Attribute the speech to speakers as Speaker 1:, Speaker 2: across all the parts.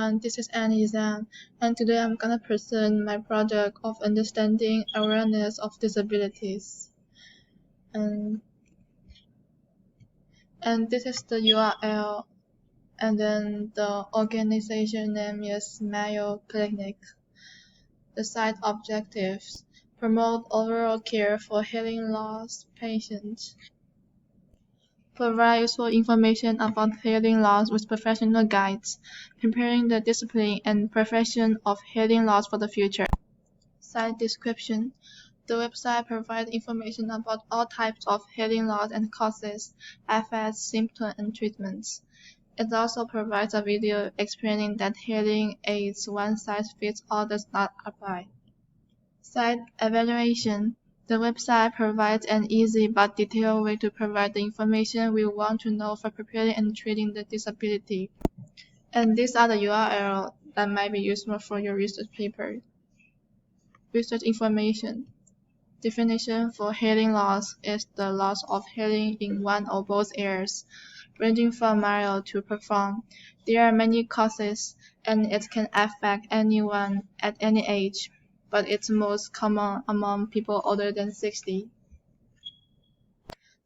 Speaker 1: everyone, this is Annie Zhang, and today I'm gonna present my project of understanding awareness of disabilities. And, and this is the URL, and then the organization name is Mayo Clinic. The site objectives: promote overall care for hearing loss patients. Provide useful information about hearing loss with professional guides, preparing the discipline and profession of hearing loss for the future. Site description: the website provides information about all types of hearing loss and causes, effects, symptoms, and treatments. It also provides a video explaining that hearing aids one-size-fits-all does not apply. Site evaluation: the website provides an easy but detailed way to provide the information we want to know for preparing and treating the disability. And these are the URL that might be useful for your research paper. Research information. Definition for hearing loss is the loss of hearing in one or both ears, ranging from mild to profound. There are many causes, and it can affect anyone at any age, but it's most common among people older than 60.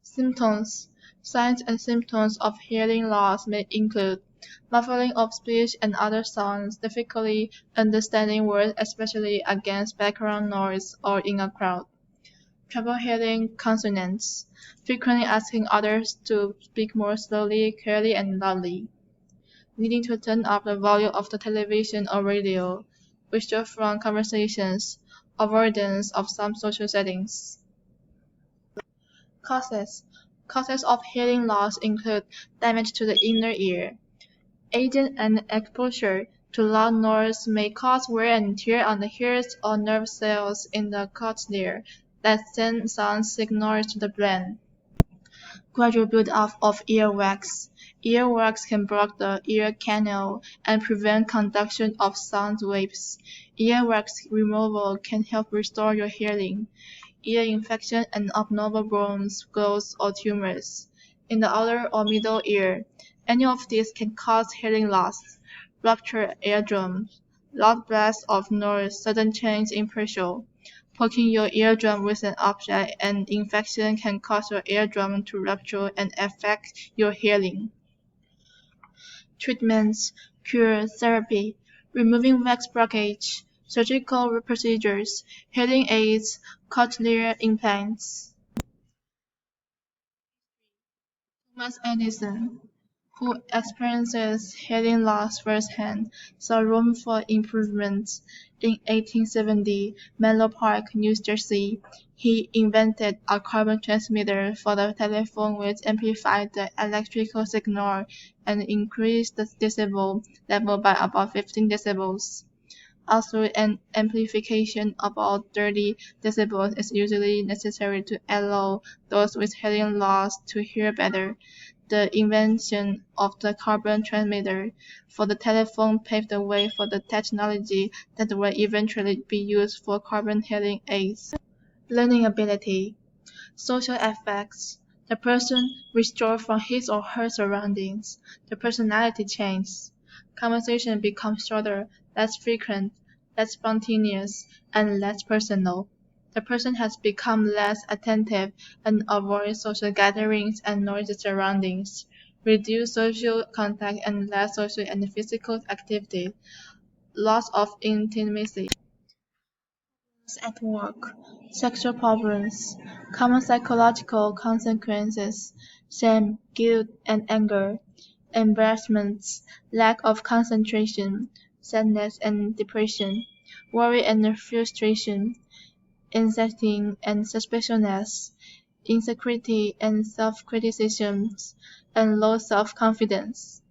Speaker 1: Symptoms. Signs and symptoms of hearing loss may include muffling of speech and other sounds, difficulty understanding words, especially against background noise or in a crowd, trouble hearing consonants, frequently asking others to speak more slowly, clearly, and loudly, needing to turn up the volume of the television or radio, withdraw from conversations, avoidance of some social settings. Causes. Causes of hearing loss include damage to the inner ear. Aging and exposure to loud noise may cause wear and tear on the hairs or nerve cells in the cochlea that send sound signals to the brain. Gradual build-up of earwax. Earwax can block the ear canal and prevent conduction of sound waves. Earwax removal can help restore your hearing. Ear infection and abnormal bones, growths, or tumors in the outer or middle ear. Any of these can cause hearing loss. Ruptured eardrums, loud blasts of noise, sudden change in pressure. Poking your eardrum with an object, an infection can cause your eardrum to rupture and affect your hearing. Treatments: cure, therapy, removing wax blockage, surgical procedures, hearing aids, cochlear implants. Thomas Edison, who experiences hearing loss firsthand, saw room for improvement. In 1870, Menlo Park, New Jersey, he invented a carbon transmitter for the telephone which amplified the electrical signal and increased the decibel level by about 15 decibels. Also, an amplification about 30 decibels is usually necessary to allow those with hearing loss to hear better. The invention of the carbon transmitter for the telephone paved the way for the technology that will eventually be used for carbon hearing aids. Learning ability. Social effects. The person withdraws from his or her surroundings. The personality changes. Conversation becomes shorter, less frequent, less spontaneous, and less personal. The person has become less attentive and avoids social gatherings and noisy surroundings, reduced social contact and less social and physical activity, loss of intimacy. At work, sexual problems, common psychological consequences, shame, guilt, and anger, embarrassments, lack of concentration, sadness and depression, worry and frustration, anxiety and suspiciousness, insecurity and self-criticism, and low self-confidence.